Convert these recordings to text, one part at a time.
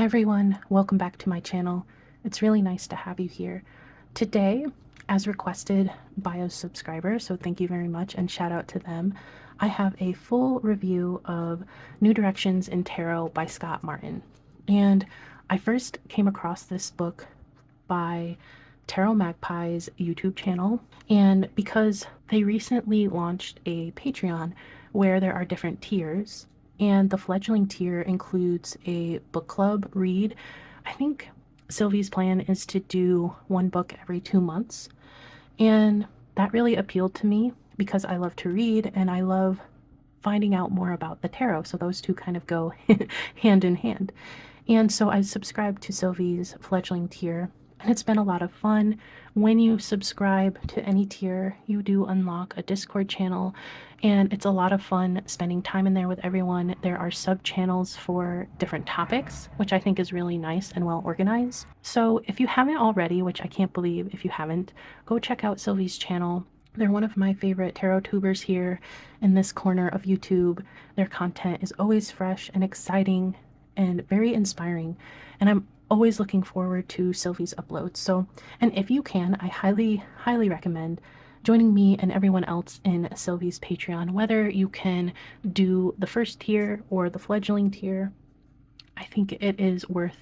Hi everyone, welcome back to my channel. It's really nice to have you here. Today, as requested by a subscriber, so thank you very much and shout out to them, I have a full review of New Directions in Tarot by Scott Martin. And I first came across this book by Tarot Magpie's YouTube channel, and because they recently launched a Patreon where there are different tiers, and the fledgling tier includes a book club read. I think Sylvie's plan is to do one book every 2 months, and that really appealed to me because I love to read and I love finding out more about the tarot, so those two kind of go hand in hand. And so I subscribed to Sylvie's fledgling tier, and it's been a lot of fun. When you subscribe to any tier, you do unlock a Discord channel, and it's a lot of fun spending time in there with everyone. There are sub channels for different topics, which I think is really nice and well organized. So if you haven't already, which I can't believe if you haven't, go check out Sylvie's channel. They're one of my favorite tarot tubers here in this corner of YouTube. Their content is always fresh and exciting and very inspiring, and I'm always looking forward to Sylvie's uploads. So, and if you can, I highly recommend joining me and everyone else in Sylvie's Patreon, whether you can do the first tier or the fledgling tier. I think it is worth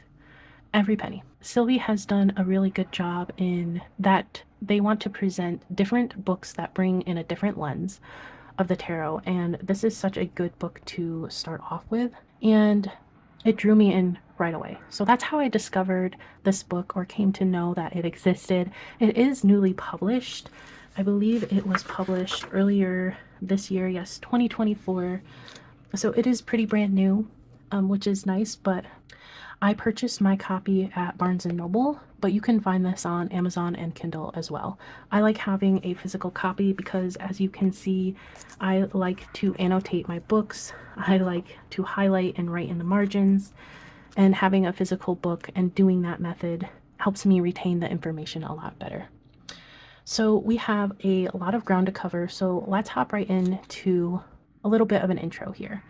every penny. Sylvie has done a really good job in that they want to present different books that bring in a different lens of the tarot, and this is such a good book to start off with, and it drew me in right away. So that's how I discovered this book, or came to know that it existed. It is newly published. I believe it was published earlier this year, yes, 2024. So it is pretty brand new, which is nice, but I purchased my copy at Barnes & Noble, but you can find this on Amazon and Kindle as well. I like having a physical copy because, as you can see, I like to annotate my books. I like to highlight and write in the margins, and having a physical book and doing that method helps me retain the information a lot better. So we have a lot of ground to cover, so let's hop right into a little bit of an intro here.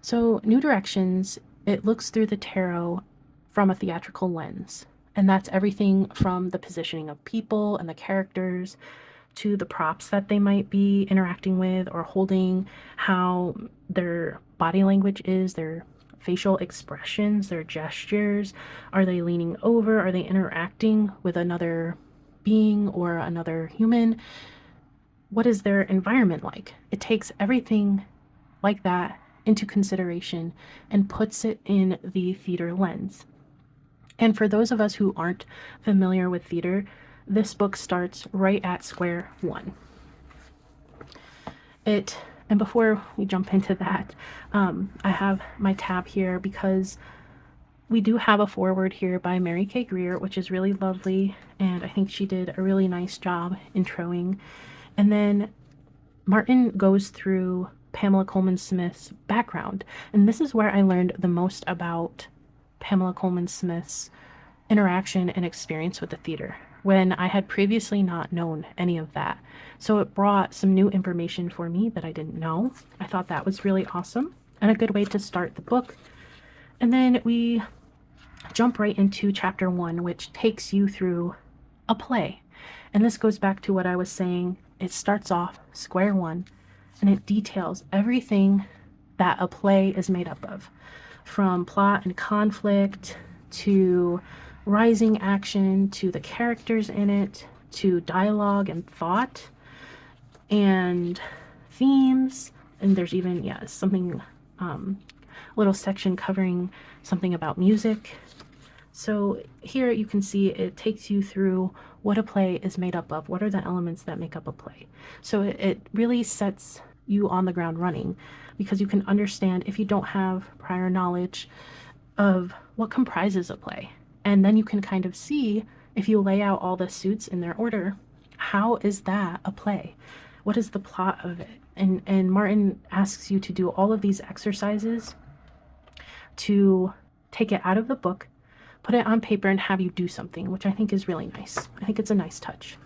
So New Directions, it looks through the tarot from a theatrical lens, and that's everything from the positioning of people and the characters to the props that they might be interacting with or holding, how their body language is, their facial expressions, their gestures. Are they leaning over? Are they interacting with another being or another human? What is their environment like? It takes everything like that into consideration and puts it in the theater lens. And for those of us who aren't familiar with theater, this book starts right at square one. And before we jump into that, I have my tab here because we do have a foreword here by Mary K. Greer, which is really lovely, and I think she did a really nice job introing. And then Martin goes through Pamela Coleman Smith's background, and this is where I learned the most about Pamela Coleman Smith's interaction and experience with the theater, when I had previously not known any of that. So it brought some new information for me that I didn't know. I thought that was really awesome and a good way to start the book. And then we jump right into chapter 1, which takes you through a play. And this goes back to what I was saying. It starts off square one, and it details everything that a play is made up of, from plot and conflict to rising action to the characters in it to dialogue and thought and themes. And there's even something, a little section covering something about music. So here you can see it takes you through what a play is made up of. What are the elements that make up a play? So it really sets you on the ground running, because you can understand, if you don't have prior knowledge of what comprises a play, and then you can kind of see, if you lay out all the suits in their order, how is that a play? What is the plot of it? And Martin asks you to do all of these exercises to take it out of the book, put it on paper, and have you do something, which I think is really nice. I think it's a nice touch.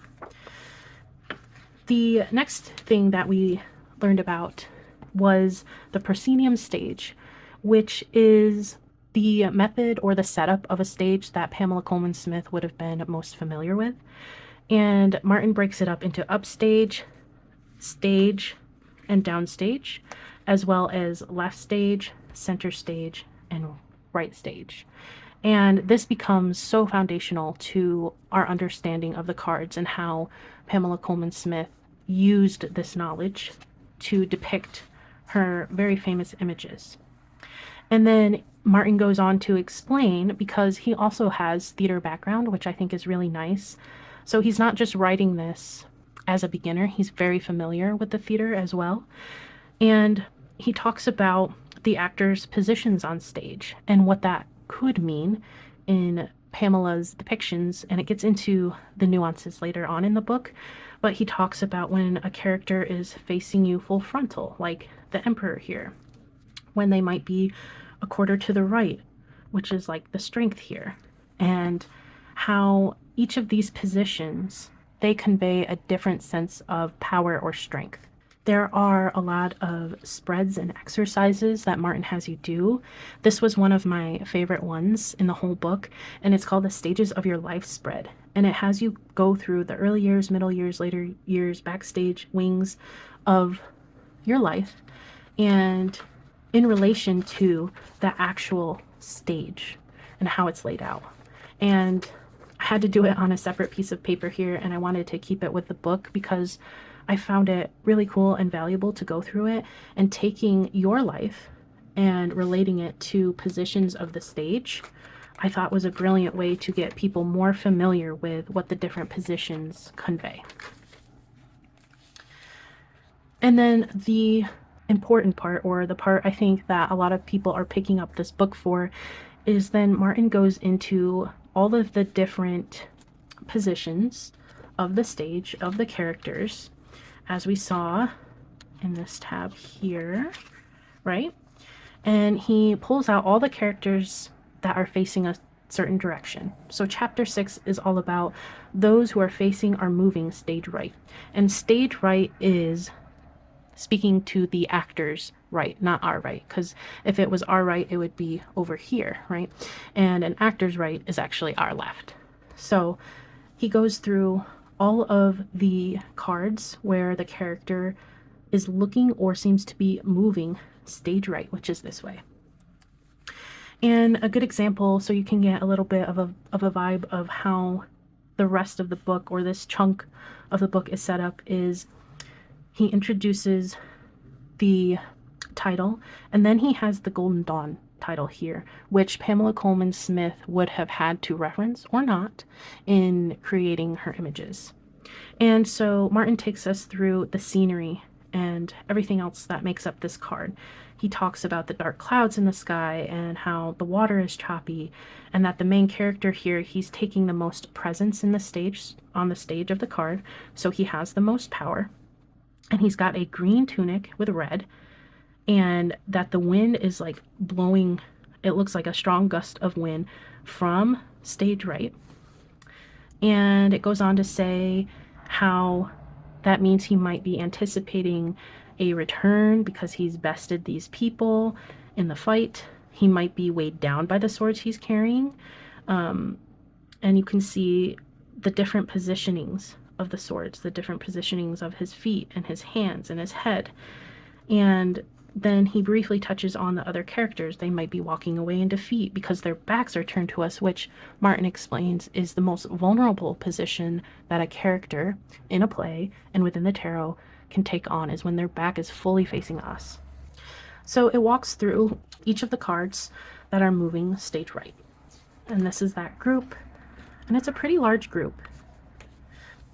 The next thing that we learned about was the proscenium stage, which is the method or the setup of a stage that Pamela Coleman Smith would have been most familiar with. And Martin breaks it up into upstage, stage, and downstage, as well as left stage, center stage, and right stage. And this becomes so foundational to our understanding of the cards and how Pamela Coleman Smith used this knowledge to depict her very famous images. And then Martin goes on to explain, because he also has theater background, which I think is really nice. So he's not just writing this as a beginner, he's very familiar with the theater as well. And he talks about the actors' positions on stage and what that could mean in Pamela's depictions. And it gets into the nuances later on in the book. But he talks about when a character is facing you full frontal, like the Emperor here, when they might be a quarter to the right, which is like the strength here, and how each of these positions, they convey a different sense of power or strength. There are a lot of spreads and exercises that Martin has you do. This was one of my favorite ones in the whole book, and it's called the Stages of Your Life spread. And it has you go through the early years, middle years, later years, backstage, wings of your life, and in relation to the actual stage and how it's laid out. And I had to do it on a separate piece of paper here, and I wanted to keep it with the book because I found it really cool and valuable to go through it, and taking your life and relating it to positions of the stage, I thought was a brilliant way to get people more familiar with what the different positions convey. And then the important part, or the part I think that a lot of people are picking up this book for, is then Martin goes into all of the different positions of the stage, of the characters, as we saw in this tab here, right? And he pulls out all the characters that are facing a certain direction. So chapter 6 is all about those who are facing or moving stage right. And stage right is speaking to the actor's right, not our right, because if it was our right, it would be over here, right? And an actor's right is actually our left. So he goes through all of the cards where the character is looking or seems to be moving stage right, which is this way. And a good example, so you can get a little bit of a vibe of how the rest of the book, or this chunk of the book, is set up, is he introduces the title, and then he has the Golden Dawn title here, which Pamela Coleman Smith would have had to reference or not in creating her images. And so Martin takes us through the scenery and everything else that makes up this card. He talks about the dark clouds in the sky and how the water is choppy, and that the main character here, he's taking the most presence in the stage, on the stage of the card, so he has the most power. And he's got a green tunic with red, and that the wind is like blowing, it looks like a strong gust of wind from stage right. And it goes on to say how that means he might be anticipating a return because he's bested these people in the fight. He might be weighed down by the swords he's carrying. And you can see the different positionings of the swords, the different positionings of his feet and his hands and his head. And then he briefly touches on the other characters. They might be walking away in defeat because their backs are turned to us, which Martin explains is the most vulnerable position that a character in a play and within the tarot can take on, is when their back is fully facing us. So it walks through each of the cards that are moving stage right. And this is that group, and it's a pretty large group.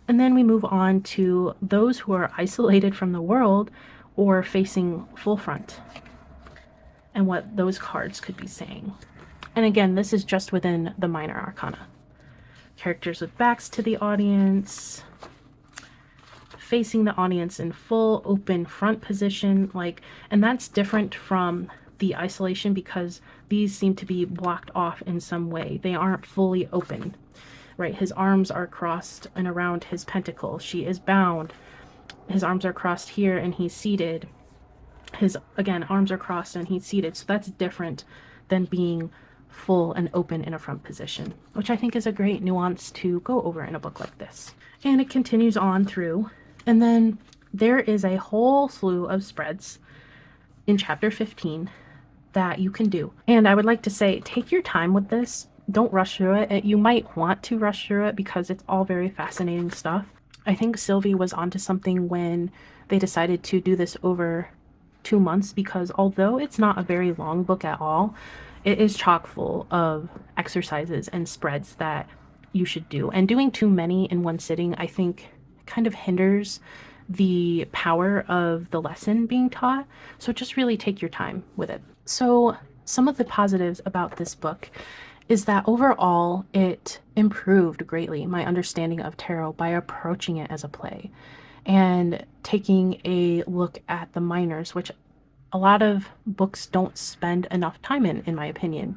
And then we move on to those who are isolated from the world or facing full front, and what those cards could be saying. And again, this is just within the minor arcana. Characters with backs to the audience, facing the audience in full open front position, and that's different from the isolation because these seem to be blocked off in some way. They aren't fully open, right? His arms are crossed and around his pentacle. She is bound. His arms are crossed here and he's seated. His, again, arms are crossed and he's seated. So that's different than being full and open in a front position, which I think is a great nuance to go over in a book like this. And it continues on through, and then there is a whole slew of spreads in chapter 15 that you can do. And I would like to say, take your time with this. Don't rush through it. You might want to rush through it because it's all very fascinating stuff. I think Sylvie was onto something when they decided to do this over 2 months, because although it's not a very long book at all, it is chock full of exercises and spreads that you should do. And doing too many in one sitting, I think, kind of hinders the power of the lesson being taught. So just really take your time with it. So some of the positives about this book is that overall it improved greatly my understanding of tarot by approaching it as a play and taking a look at the minors, which a lot of books don't spend enough time in my opinion.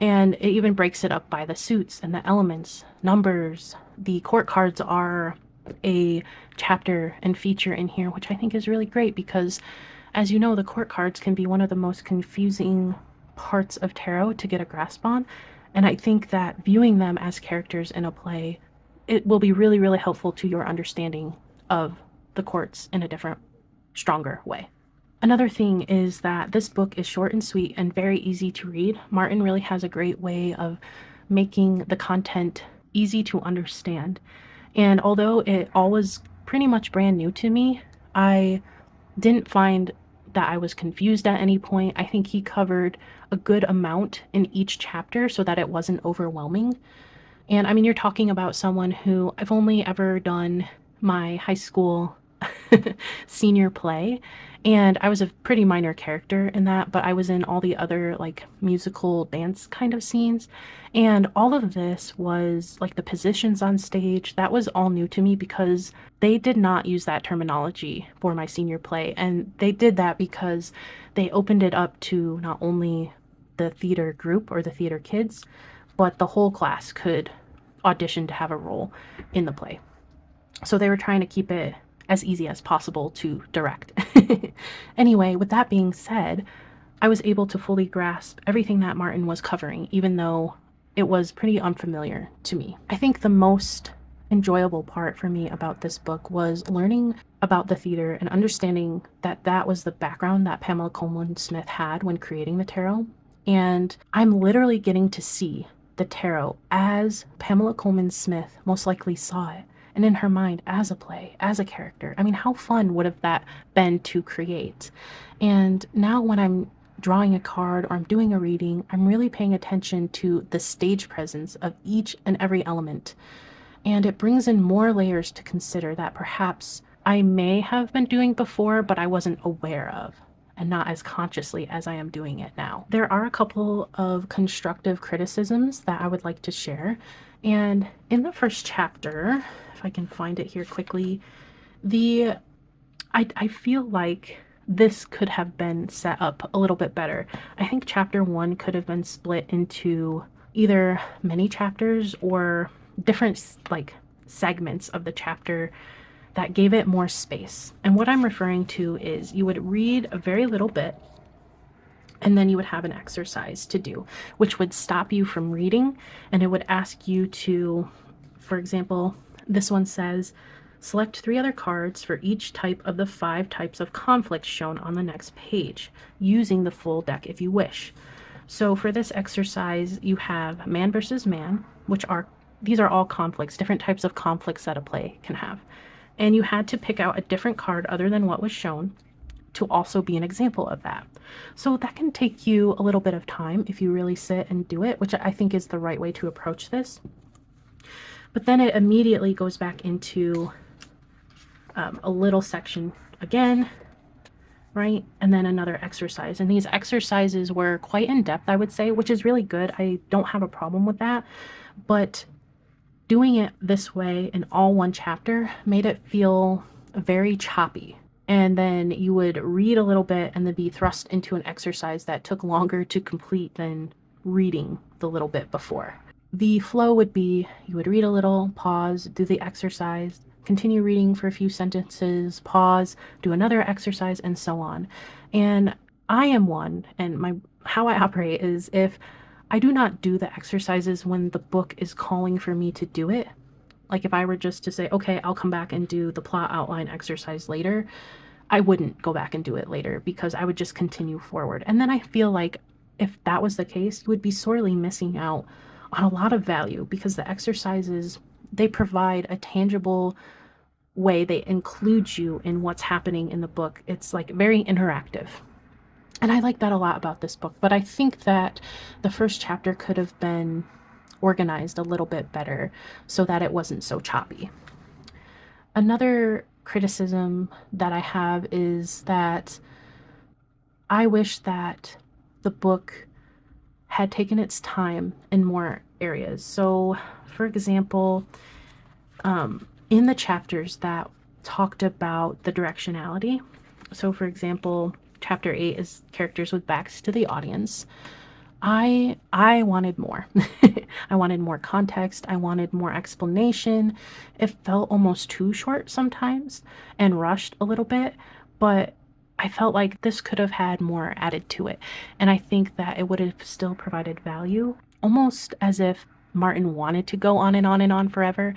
And it even breaks it up by the suits and the elements, numbers. The court cards are a chapter and feature in here, which I think is really great because, as you know, the court cards can be one of the most confusing parts of tarot to get a grasp on. And I think that viewing them as characters in a play, it will be really, really helpful to your understanding of the courts in a different, stronger way. Another thing is that this book is short and sweet and very easy to read. Martin really has a great way of making the content easy to understand. And although it all was pretty much brand new to me, I didn't find that I was confused at any point. I think he covered a good amount in each chapter so that it wasn't overwhelming. And I mean, you're talking about someone who I've only ever done my high school senior play, and I was a pretty minor character in that, but I was in all the other like musical dance kind of scenes. And all of this was like the positions on stage, that was all new to me because they did not use that terminology for my senior play. And they did that because they opened it up to not only the theater group or the theater kids, but the whole class could audition to have a role in the play. So they were trying to keep it as easy as possible to direct. Anyway, with that being said, I was able to fully grasp everything that Martin was covering, even though it was pretty unfamiliar to me. I think the most enjoyable part for me about this book was learning about the theater and understanding that that was the background that Pamela Colman Smith had when creating the tarot. And I'm literally getting to see the tarot as Pamela Colman Smith most likely saw it, and in her mind as a play, as a character. I mean, how fun would have that been to create? And now when I'm drawing a card or I'm doing a reading, I'm really paying attention to the stage presence of each and every element. And it brings in more layers to consider that perhaps I may have been doing before, but I wasn't aware of, and not as consciously as I am doing it now. There are a couple of constructive criticisms that I would like to share. And in the first chapter, if I can find it here quickly, I feel like this could have been set up a little bit better. I think chapter 1 could have been split into either many chapters or different like segments of the chapter that gave it more space. And what I'm referring to is you would read a very little bit and then you would have an exercise to do, which would stop you from reading, and it would ask you to, for example, this one says, select 3 other cards for each type of the 5 types of conflicts shown on the next page, using the full deck if you wish. So for this exercise, you have man versus man, these are all conflicts, different types of conflicts that a play can have. And you had to pick out a different card other than what was shown to also be an example of that. So that can take you a little bit of time if you really sit and do it, which I think is the right way to approach this. But then it immediately goes back into a little section again, right? And then another exercise. And these exercises were quite in depth, I would say, which is really good. I don't have a problem with that. But doing it this way in all one chapter made it feel very choppy. And then you would read a little bit and then be thrust into an exercise that took longer to complete than reading the little bit before. The flow would be you would read a little, pause, do the exercise, continue reading for a few sentences, pause, do another exercise, and so on. And I am one, and how I operate is if I do not do the exercises when the book is calling for me to do it. Like if I were just to say, okay, I'll come back and do the plot outline exercise later, I wouldn't go back and do it later because I would just continue forward. And then I feel like if that was the case, you would be sorely missing out on a lot of value because the exercises, they provide a tangible way, they include you in what's happening in the book. It's like very interactive. And I like that a lot about this book, but I think that the first chapter could have been organized a little bit better so that it wasn't so choppy. Another criticism that I have is that I wish that the book had taken its time in more areas. So, for example, in the chapters that talked about the directionality, so for example, chapter 8 is characters with backs to the audience. I wanted more. I wanted more context. I wanted more explanation. It felt almost too short sometimes and rushed a little bit, but I felt like this could have had more added to it. And I think that it would have still provided value, almost as if Martin wanted to go on and on and on forever,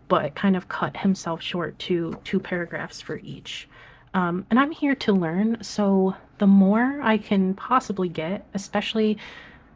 but kind of cut himself short to 2 paragraphs for each. And I'm here to learn, so the more I can possibly get, especially,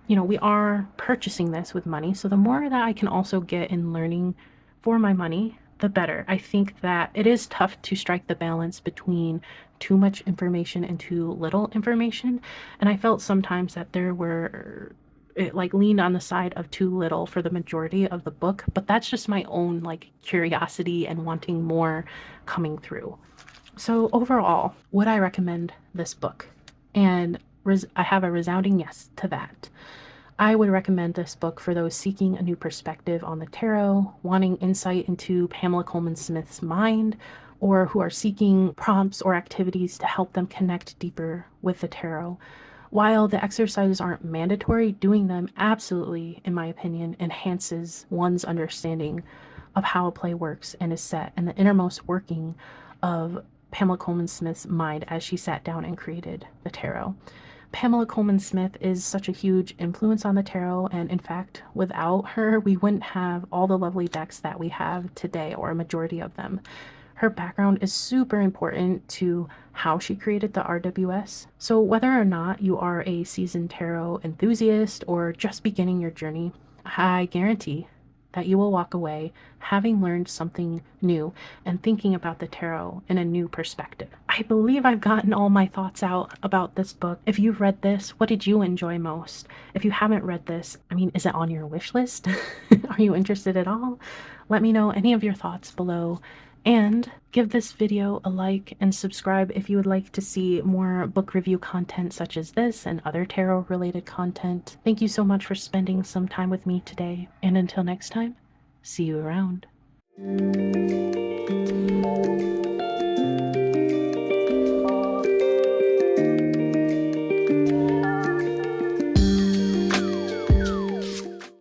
we are purchasing this with money. So the more that I can also get in learning for my money, the better. I think that it is tough to strike the balance between too much information and too little information. And I felt sometimes that it like leaned on the side of too little for the majority of the book, but that's just my own like curiosity and wanting more coming through. So overall, would I recommend this book? And I have a resounding yes to that. I would recommend this book for those seeking a new perspective on the tarot, wanting insight into Pamela Coleman Smith's mind, or who are seeking prompts or activities to help them connect deeper with the tarot. While the exercises aren't mandatory, doing them absolutely, in my opinion, enhances one's understanding of how a play works and is set and the innermost working of Pamela Coleman Smith's mind as she sat down and created the tarot. Pamela Coleman Smith is such a huge influence on the tarot, and in fact, without her, we wouldn't have all the lovely decks that we have today, or a majority of them. Her background is super important to how she created the RWS. So whether or not you are a seasoned tarot enthusiast or just beginning your journey, I guarantee that you will walk away having learned something new and thinking about the tarot in a new perspective. I believe I've gotten all my thoughts out about this book. If you've read this, what did you enjoy most? If you haven't read this, is it on your wish list? Are you interested at all? Let me know any of your thoughts below. And give this video a like and subscribe if you would like to see more book review content such as this and other tarot related content. Thank you so much for spending some time with me today, and until next time, see you around.